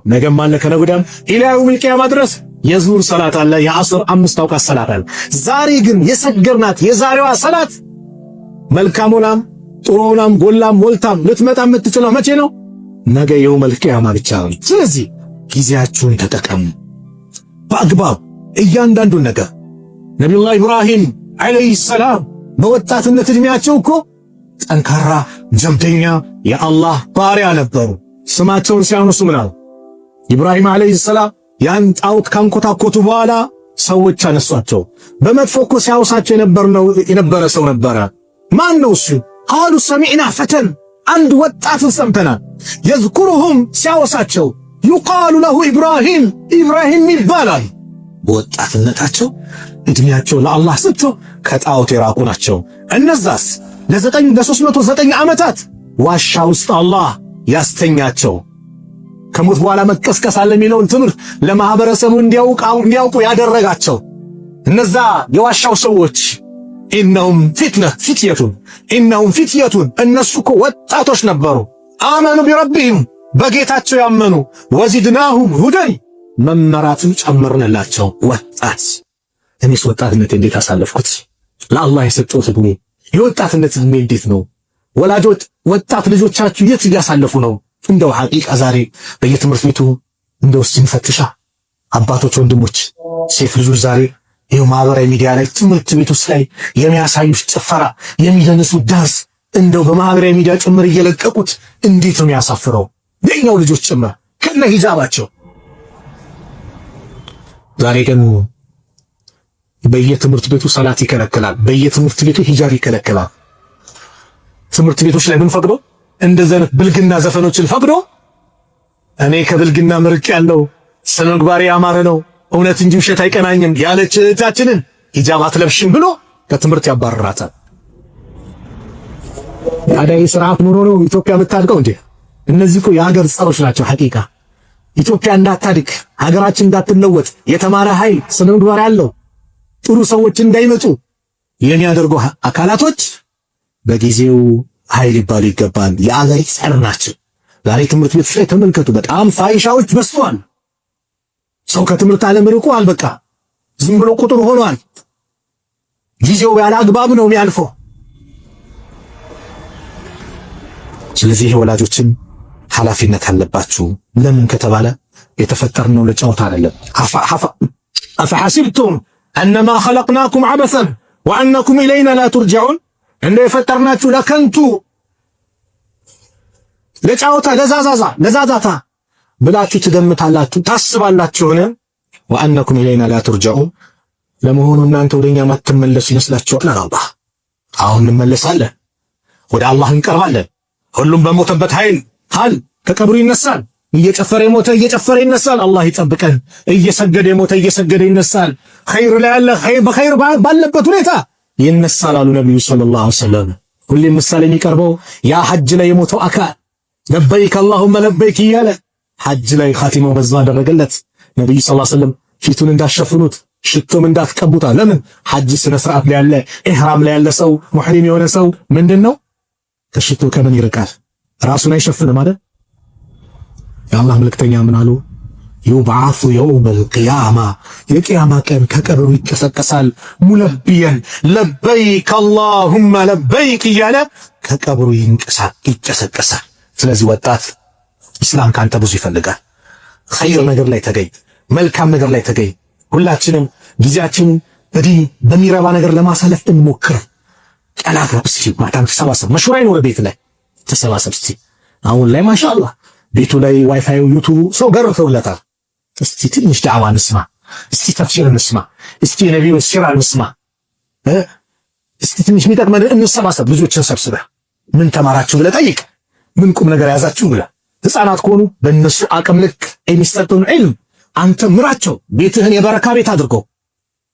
ነገም አለ ከነገወዲያም ኢላ የውሚል ቂያማ ድረስ የዙር ሰላት አለ፣ የአስር 5 አውቃት ሰላት አለ። ዛሬ ግን የሰገርናት የዛሬዋ ሰላት መልካሙናም ጥሩናም ጎላም ሞልታም ልትመጣ የምትችለው መቼ ነው? ነገ የውሚል ቂያማ ብቻ ነው። ስለዚህ ጊዜያችሁን ተጠቀሙ በአግባብ እያንዳንዱን ነገር። ነቢዩላህ ኢብራሂም አለይሂ ሰላም በወጣትነት እድሜያቸው እኮ ጠንካራ ጀብደኛ የአላህ ባሪያ ነበሩ። ስማቸውን ሲያነሱ ምናል ኢብራሂም አለይሂ ሰላም ያን ጣዖት ካንኮታኮቱ በኋላ ሰዎች አነሷቸው። በመጥፎ እኮ ሲያውሳቸው የነበረ ሰው ነበረ። ማን ነው እሱ? ቃሉ ሰሚዕና ፈተን፣ አንድ ወጣትን ሰምተናል። የዝኩሩሁም ሲያወሳቸው ዩቃሉ ለሁ ኢብራሂም ይባላል። በወጣትነታቸው እድሜያቸው ለአላህ ሰጥተው ከጣዖት የራቁ ናቸው። እነዛስ ለ309 ዓመታት ዋሻ ውስጥ አላህ ያስተኛቸው ከሞት በኋላ መቀስቀስ አለ የሚለውን ትምህርት ለማህበረሰቡ እንዲያውቁ ያደረጋቸው እነዛ የዋሻው ሰዎች ኢነሁም ፊትየቱን እነሱ እኮ ወጣቶች ነበሩ። አመኑ ቢረቢህም በጌታቸው ያመኑ፣ ወዚድናሁም ሁደን መመራትን ጨመርንላቸው። ወጣት እኔስ ወጣትነት እንዴት አሳለፍኩት? ለአላህ የሰጠሁት ዕድሜ የወጣትነት ዕድሜ እንዴት ነው? ወላጆች ወጣት ልጆቻችሁ የት እያሳለፉ ነው? እንደው ሐቂቃ ዛሬ በየትምህርት ቤቱ እንደው ሲንፈትሻ አባቶች፣ ወንድሞች፣ ሴት ልጆች ዛሬ ይሄው ማህበራዊ ሚዲያ ላይ ትምህርት ቤት ውስጥ ላይ የሚያሳዩት ጭፈራ፣ የሚደንሱ ዳንስ እንደው በማህበራዊ ሚዲያ ጭምር እየለቀቁት እንዴት ነው የሚያሳፍረው? የኛው ልጆች ጭምር ከነ ሂጃባቸው። ዛሬ ግን በየትምህርት ቤቱ ሰላት ይከለክላል፣ በየትምህርት ቤቱ ሂጃብ ይከለክላል። ትምህርት ቤቶች ላይ ምን ፈቅዶ እንደዚህ አይነት ብልግና ዘፈኖችን ፈቅዶ እኔ ከብልግና ምርቅ ያለው ስነ ምግባር ያማረ ነው እውነት እንጂ ውሸት አይቀናኝም ያለች እህታችንን ሂጃብ አትለብሽም ብሎ ከትምህርት ያባረራታል። ታዲያ ስርዓት ኑሮ ነው ኢትዮጵያ የምታድገው እንዴ? እነዚህ እኮ የሀገር ጸሮች ናቸው። ሐቂቃ ኢትዮጵያ እንዳታድግ ሀገራችን እንዳትለወጥ የተማረ ኃይል ስነ ምግባር ያለው ጥሩ ሰዎች እንዳይመጡ የሚያደርጉ አካላቶች በጊዜው ኃይል ይባሉ ይገባል። የአገር ጸር ናቸው። ዛሬ ትምህርት ቤቶች ላይ ተመልከቱ፣ በጣም ፋይሻዎች በዝተዋል። ሰው ከትምህርት ዓለም ርቋል። በቃ ዝም ብሎ ቁጥር ሆኗል። ጊዜው ያለ አግባብ ነው የሚያልፈው። ስለዚህ ወላጆችን ኃላፊነት አለባችሁ። ለምን ከተባለ የተፈጠርነው ለጨዋታ አይደለም። አፈሐሲብቱም አነማ ኸለቅናኩም ዐበሰን ወአነኩም ኢለይና ላ ቱርጀዑን፣ እንደ የፈጠርናችሁ ለከንቱ ለጨዋታ ለዛዛታ ብላችሁ ትገምታላችሁ ታስባላችሁን? ወአነኩም ኢለይና ላ ቱርጀዑን፣ ለመሆኑ እናንተ ወደኛ ማትመለሱ ይመስላችኋል? አላህ አሁን እንመለሳለን፣ ወደ አላህ እንቀርባለን። ሁሉም በሞተበት ኃይል ከቀብሩ ይነሳል። እየጨፈረ የሞተ እየጨፈረ ይነሳል። አላህ ይጠብቀን። እየሰገደ የሞተ እየሰገደ ይነሳል። ኸይር ላይ ያለ በኸይር ባለበት ሁኔታ ይነሳል አሉ ነብዩ ሰለላሁ ዐለይሂ ወሰለም። ሁሌም ምሳሌ የሚቀርበው ያ ሐጅ ላይ የሞተው አካል ለበይክ አላሁመ ለበይክ እያለ ሐጅ ላይ ኻቲማው በዛ አደረገለት። ነብዩ ሰለላሁ ዐለይሂ ወሰለም ፊቱን እንዳሸፍኑት ሽቶም እንዳትቀቡታ። ለምን? ሐጅ ስነ ስርዓት ላይ ያለ ኢህራም ላይ ያለ ሰው ሙህሪም የሆነ ሰው ምንድነው ከሽቶ ከምን ይርቃል? ራሱን አይሸፍንም አይደል? የአላህ መልእክተኛ ምን አሉ? ዩብዓሱ የውመል ቂያማ፣ የቂያማ ቀን ከቀብሩ ይቀሰቀሳል። ሙለቢየን ለበይክ አላሁመ ለበይክ እያለ ከቀብሩ ይቀሰቀሳል። ስለዚህ ወጣት ኢስላም ካንተ ብዙ ይፈልጋል። ኸይር ነገር ላይ ተገኝ፣ መልካም ነገር ላይ ተገኝ። ሁላችንም ጊዜያችን በሚረባ ነገር ለማሳለፍ እንሞክር። ቀላቅረብ እስቲ፣ ማታም ተሰባሰብ፣ መሽራ ይኖር ቤት ላይ ተሰባሰብ እስቲ። አሁን ላይ ማሻአላህ ቤቱ ላይ ዋይፋይ ዩቱብ ሰው ገርፈውለታል። እስቲ ትንሽ ዳዕዋ እንስማ፣ እስቲ ተፍሲር እንስማ፣ እስቲ ነብዩ ሲራ እንስማ፣ እስቲ ትንሽ የሚጠቅመን እንሰባሰብ። ልጆችን ሰብስበህ ምን ተማራችሁ ብለህ ጠይቅ። ምን ቁም ነገር ያዛችሁ ብለህ ህፃናት ከሆኑ በእነሱ አቅም ልክ የሚሰጠውን ዒልም አንተ ምራቸው። ቤትህን የበረካ ቤት አድርገው።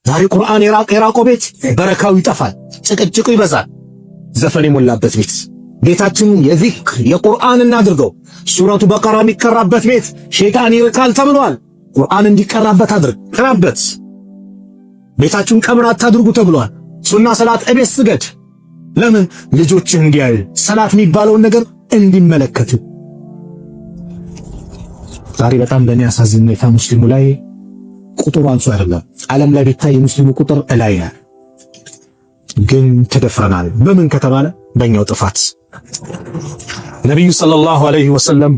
ዛሬ ቁርአን የራቀው ቤት በረካው ይጠፋል፣ ጭቅጭቁ ይበዛል፣ ዘፈን የሞላበት ቤት። ቤታችን የዚክር የቁርአን እናድርገው። ሱረቱ በቀራ የሚቀራበት ቤት ሸይጣን ይርቃል ተብሏል። ቁርአን እንዲቀራበት አድርግ፣ ቅራበት። ቤታችሁን ቀብር አታድርጉ ተብሏል። ሱና ሰላት እቤት ስገድ። ለምን? ልጆችህ እንዲያዩ ሰላት የሚባለውን ነገር እንዲመለከቱ። ዛሬ በጣም ለኔ ያሳዝን ነው ሙስሊሙ ላይ ቁጥሩ አንሱ አይደለም ዓለም ላይ ቢታይ የሙስሊሙ ቁጥር እላይ ነው። ግን ተደፍረናል። በምን ከተባለ በእኛው ጥፋት። ነብዩ ሰለላሁ ዐለይሂ ወሰለም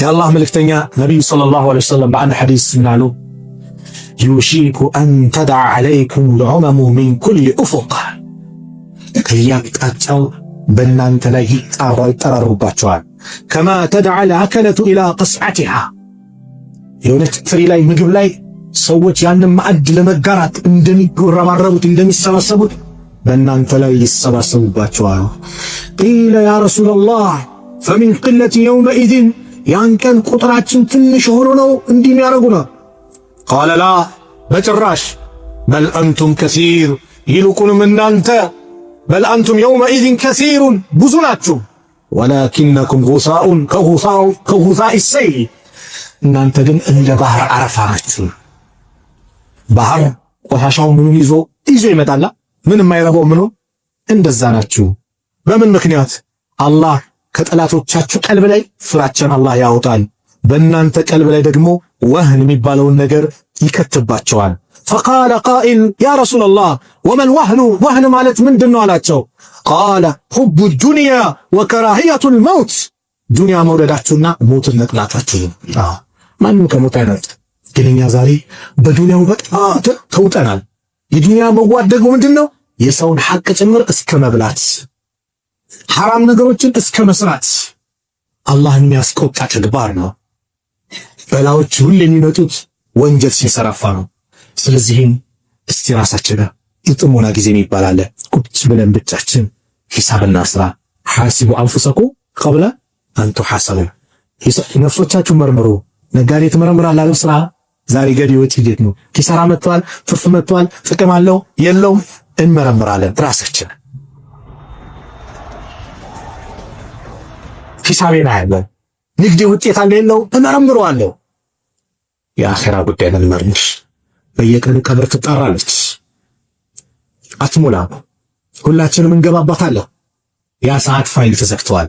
የአላህ መልእክተኛ ነብዩ ሰለላሁ ዐለይሂ ወሰለም በአንድ ሐዲስ ምናሉ ዩሺኩ አን ተድዐ ዐለይኩም ልዑመሙ ሚን ኩሊ ኡፉቅ ከያቅጣጫው በእናንተ ላይ ይጠራሩባቸዋል። ከማ ተድዐ ልአከለቱ ኢላ ቀስዐቲሃ የሆነች ትሪ ላይ ምግብ ላይ ሰዎች ያንን ማዕድ ለመጋራት እንደሚረባረቡት እንደሚሰባሰቡት በእናንተ ላይ ይሰባሰቡባቸዋል። ቂለ ያ ረሱለላህ ፈሚን ቅለት የውመኢዝን ያን ቀን ቁጥራችን ትንሽ ሆኖ ነው እንዲህ የሚያደርጉና ቃለ ላ በጭራሽ በል አንቱም ከሲር ይልቁንም እናንተ በል አንቱም የውመኢዝን ከሲሩን ብዙ ናችሁ ወላኪነኩም ጉሳኡን ከጉሳኢ ሰይል እናንተ ግን እንደ ባህር አረፋ ናችሁ። ባህር ቆሻሻው ምኑን ይዞ ይመጣላ ምን የማይረባው ምኑ እንደዛ ናችሁ። በምን ምክንያት? አላህ ከጠላቶቻችሁ ቀልብ ላይ ፍራቻን አላህ ያወጣል። በእናንተ ቀልብ ላይ ደግሞ ወህን የሚባለውን ነገር ይከትባቸዋል። ፈቃለ ቃኢል ያ ረሱለላህ ወመል ወህኑ ወህን ማለት ምንድን ነው አላቸው። ቃለ ሁቡ ዱንያ ወከራሂየቱል መውት ዱንያ መውደዳችሁና ሞትን መጥላታችሁ። ማንም ከሞት አይነት ግን እኛ ዛሬ በዱንያው በጣም ተውጠናል። የዱንያ መዋድ ደግሞ ምንድነው? የሰውን ሐቅ ጭምር እስከ መብላት፣ ሐራም ነገሮችን እስከ መስራት አላህን የሚያስቆጣ ተግባር ነው። በላዎች ሁሉ የሚመጡት ወንጀል ሲሰራፋ ነው። ስለዚህም እስቲ ራሳችን የጥሞና ጊዜ ይባላል ቁጭ ብለን ብቻችን ሂሳብና ስራ ሐሲቡ አንፉሰኩም ቀብለ አን ቱሐሰቡ ነፍሶቻችሁ መርምሩ። ነጋዴ ትመረምራለህ አይደል? ስራ ዛሬ ገቢዎች እንዴት ነው? ኪሳራ መጥቷል፣ ትርፍ መጥቷል፣ ጥቅም አለው የለውም? እንመረምራለን ራሳችን። ሂሳቤን አያለሁ፣ ንግዴ ውጤት አለ የለው? እመረምረዋለሁ። የአኺራ ጉዳይ እንመርምር። በየቀኑ ቀብር ትጣራለች፣ አትሞላም። ሁላችንም እንገባባታለን። ያ ሰዓት ፋይል ተዘግቷል።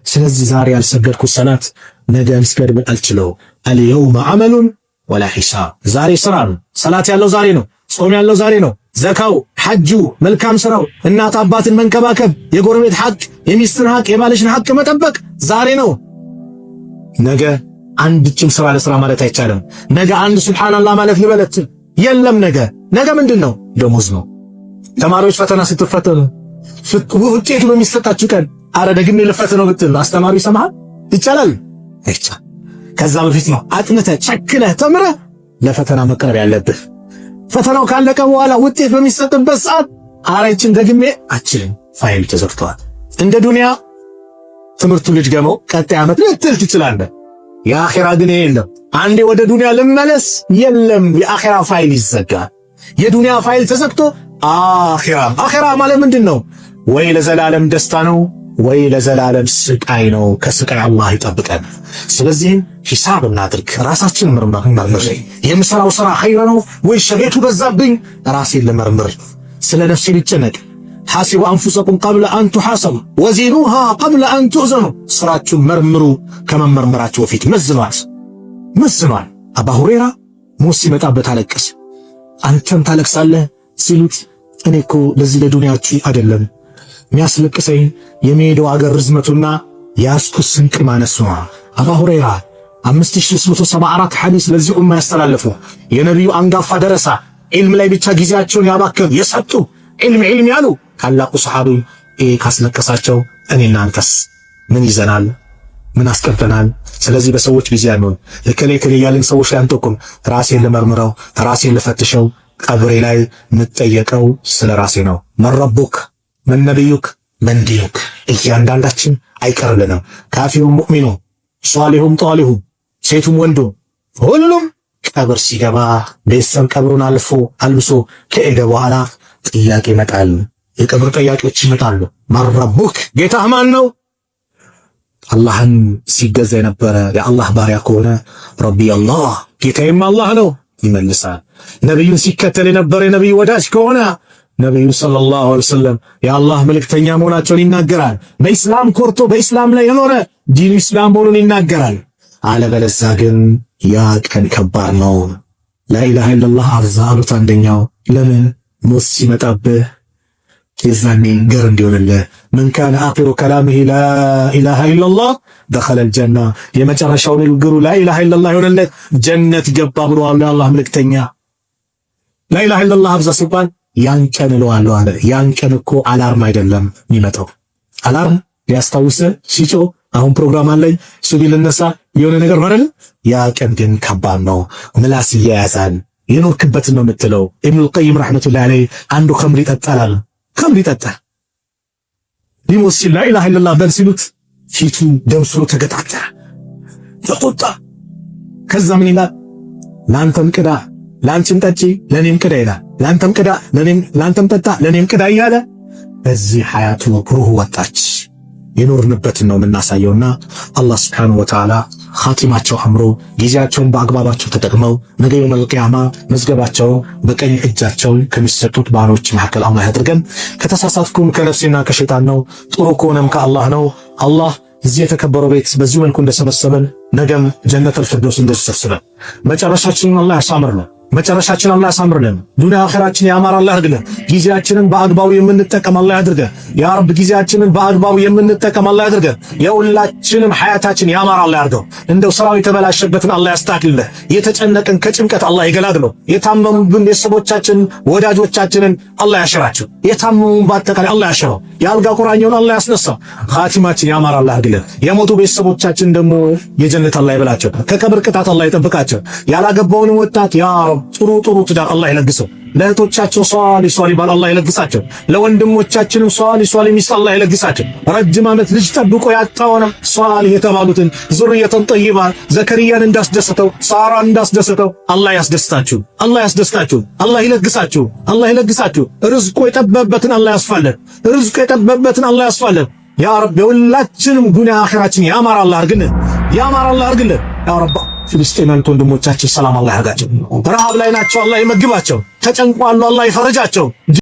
ስለዚህ ዛሬ ያልሰገድኩት ሰላት ነገ መስገድ አልችለው። አልየውመ ዐመሉን ወላ ሒሳብ። ዛሬ ስራ ነው። ሰላት ያለው ዛሬ ነው። ጾም ያለው ዛሬ ነው። ዘካው፣ ሐጁ፣ መልካም ስራው፣ እናት አባትን መንከባከብ፣ የጎረቤት ሐቅ፣ የሚስትን ሐቅ፣ የባልሽን ሐቅ መጠበቅ ዛሬ ነው። ነገ አንድችም ስራ ለስራ ማለት አይቻልም። ነገ አንድ ሱብሃንአላህ ማለት ልበለት የለም። ነገ ምንድነው? ደሞዝ ነው። ተማሪዎች ፈተና ስትፈተኑ ውጤቱ በሚሰጣችሁ ቀን አረ ደግሜ ልፈተነው ብትል አስተማሪው ይሰማሃል? ይቻላል? አይቻልም። ከዛ በፊት ነው አጥንተህ ቸክለህ ተምረህ ለፈተና መቅረብ ያለብህ። ፈተናው ካለቀ በኋላ ውጤት በሚሰጥበት ሰዓት አረችን ደግሜ አችልም፣ ፋይል ተዘግቷል። እንደ ዱንያ ትምህርቱ ልጅገመው ቀጣይ ዓመት ልትል ትችላለህ። የአኺራ ግን የለም። አንዴ ወደ ዱንያ ልመለስ የለም፣ የአኺራ ፋይል ይዘጋል። የዱንያ ፋይል ተዘግቶ አኺራ ማለት ምንድን ነው? ወይ ለዘላለም ደስታ ነው ወይ ለዘላለም ስቃይ ነው። ከስቃይ አላህ ይጠብቀን። ስለዚህም ሂሳብ እናድርግ፣ ራሳችን መርምር። የምሰራው ስራ ኸይር ነው ወይ ሸቤቱ በዛብኝ? ራሴን ልመርምር፣ ስለ ነፍሴ ልጨነቅ። ሐሲቡ አንፉሰኩም ቀብለ አን ቱሐሰቡ ወዚኑሃ ቀብለ አን ቱዕዘኑ። ስራችሁን መርምሩ ከመመርመራችሁ በፊት መዝኗል። አባ ሁረይራ ሞት ሲመጣበት አለቀሰ። አንተም ታለቅሳለህ ሲሉት እኔ እኮ ለዚህ ለዱንያችሁ አይደለም የሚያስለቅሰኝ የሚሄደው አገር ርዝመቱና ያስኩት ስንቅ ማነሱ ነው። አባ ሁረይራ 5374 ሐዲስ ለዚህ ኡማ ያስተላለፉ የነቢዩ አንጋፋ ደረሳ፣ ዒልም ላይ ብቻ ጊዜያቸውን ያባከኑ የሰጡ ዒልም ያሉ ታላቁ ሰሃቢ ካስለቀሳቸው እኔና አንተስ ምን ይዘናል? ምን አስቀርተናል? ስለዚህ በሰዎች ጊዜ ያልነው ለከሌ ያልን ሰዎች ላይ አንተኩም ራሴን ልመርምረው፣ ራሴን ልፈትሸው። ቀብሬ ላይ የምጠየቀው ስለ ራሴ ነው። መረቡክ ምን ነቢዩክ ምን ዲኑክ። እያንዳንዳችን አይቀርልንም። ካፊሩም ሙእሚኑ፣ ሷሊሁም ጧሊሁ፣ ሴቱም ወንዱ ሁሉም ቀብር ሲገባ ቤተሰብ ቀብሩን አልብሶ ከሄደ በኋላ ጥያቄ ይመጣል። የቀብር ጥያቄዎች ይመጣሉ። መረቡክ ጌታህ ማን ነው? አላህን ሲገዛ የነበረ የአላህ ባሪያ ከሆነ ረቢ አላህ ጌታዬም አላህ ነው ይመልሳል። ነቢዩን ሲከተል የነበረ የነቢዩ ወዳጅ ከሆነ ነቢዩ ሰለላሁ ዐለይሂ ወሰለም የአላህ መልእክተኛ መሆናቸውን ይናገራል። በኢስላም ኮርቶ በኢስላም ላይ የኖረ ዲኑ ኢስላም መሆኑን ይናገራል። አለበለዚያ ግን ያ ቀን ከባድ ነው። ላኢላሃ ኢለላህ አብዛ አሉት አንደኛው። ለምን ሞት ሲመጣብህ የዛኔ ገር እንዲሆንልህ ምን ካነ አኺሩ ከላሚሂ ላኢላሃ ኢለላህ ደኸለል ጀና፣ የመጨረሻው ንግግሩ ላኢላሃ ኢለላህ ይሆንለት ጀነት ገባ ብለዋል የአላህ መልእክተኛ። ላኢላሃ ኢለላህ አብዛ ሲባል ያን ቀን እለዋለሁ አለ። ያን ቀን እኮ አላርም አይደለም የሚመጣው። አላርም ሊያስታውስህ ሲጮህ አሁን ፕሮግራም አለኝ ሱቢ ልነሳ የሆነ ነገር ማለት። ያ ቀን ግን ከባድ ነው። ምላስ ይያያዛል። የኖርክበትን ነው የምትለው። ኢብኑል ቀይም ረሕመቱላሂ ዐለይሂ አንዱ ኸምር ይጠጣል። ኸምር ይጠጣል። ሊሞት ሲል ላኢላሃ ኢለላህ በል ሲሉት ፊቱ ደምስሎ ተገጣጣ፣ ተቆጣ። ከዛ ምን ይላል? ለአንተም ቅዳ ለአንቺም ጠጪ ለኔም ቅዳ ይላል። ለአንተም ቅዳ ለአንተም ጠጣ ለኔም ቅዳ እያለ በዚህ ሐያቱ ሩህ ወጣች። የኖርንበትን ነው የምናሳየውና አላህ ሱብሓነሁ ወተዓላ ኻቲማቸው አምሮ ጊዜያቸውን በአግባባቸው ተጠቅመው ነገ የውመል ቂያማ መዝገባቸው በቀኝ እጃቸው ከሚሰጡት ባሮች መካከል አላህ ያድርገን። ከተሳሳትኩም ከነፍሴና ከሸይጣን ነው፣ ጥሩ ከሆነም ከአላህ ነው። አላህ እዚህ የተከበረው ቤት በዚህ መልኩ እንደሰበሰበን ነገም ጀነተል ፊርደውስ እንደሰበሰበን መጨረሻችንን አላህ ያሳምርልን። መጨረሻችን አላህ ያሳምርልን። ዱንያ አኺራችን ያማረ አላህ ያድርግልን። ጊዜያችንን በአግባቡ የምንጠቀም አላህ ያድርገን። ያ ረብ ጊዜያችንን በአግባቡ የምንጠቀም አላህ ያድርገን። የሁላችንም ሐያታችን ያማረ አላህ ያድርገው። እንደው ስራው የተበላሸበትን አላህ ያስተካክልልን። የተጨነቅን ከጭንቀት አላህ ይገላግለው። የታመሙብን ቤተሰቦቻችንን ወዳጆቻችንን አላህ ያሽራቸው። የታመሙን በአጠቃላይ አላህ ያሽረው። የአልጋ ቁራኛውን አላህ ያስነሳው። ኻቲማችን ያማረ አላህ ያድርግልን። የሞቱ ቤተሰቦቻችን ደግሞ የጀነት አላህ ይበላቸው። ከቀብር ቅጣት አላህ ይጠብቃቸው። ያላገባውን ወጣት ያ ጥሩ ትዳር አላህ ይለግሰው። ለእህቶቻቸው ሷሊ ባል አላህ ይለግሳቸው። ለወንድሞቻችንም ሷሊ ሚስት አላህ ይለግሳቸው። ረጅም ዓመት ልጅ ጠብቆ ያጣውንም ሷሊ የተባሉትን ዙርየተን ጠይባ ዘከርያን እንዳስደሰተው ሳራን እንዳስደሰተው አላህ ያስደስታችሁ። አላህ ይለግሳችሁ። ርዝቁ የጠበበትን አላህ ያስፋለን። ያ ረብ የሁላችንም ዱንያ አኺራችን ያማረ አላህ አድርግልን። ያ ረብ ፍልስጤማውያን ወንድሞቻችን ሰላም አላህ ያርጋቸው። ረሃብ ላይ ናቸው፣ አላህ ይመግባቸው። ተጨንቋል፣ አላህ ይፈረጃቸው።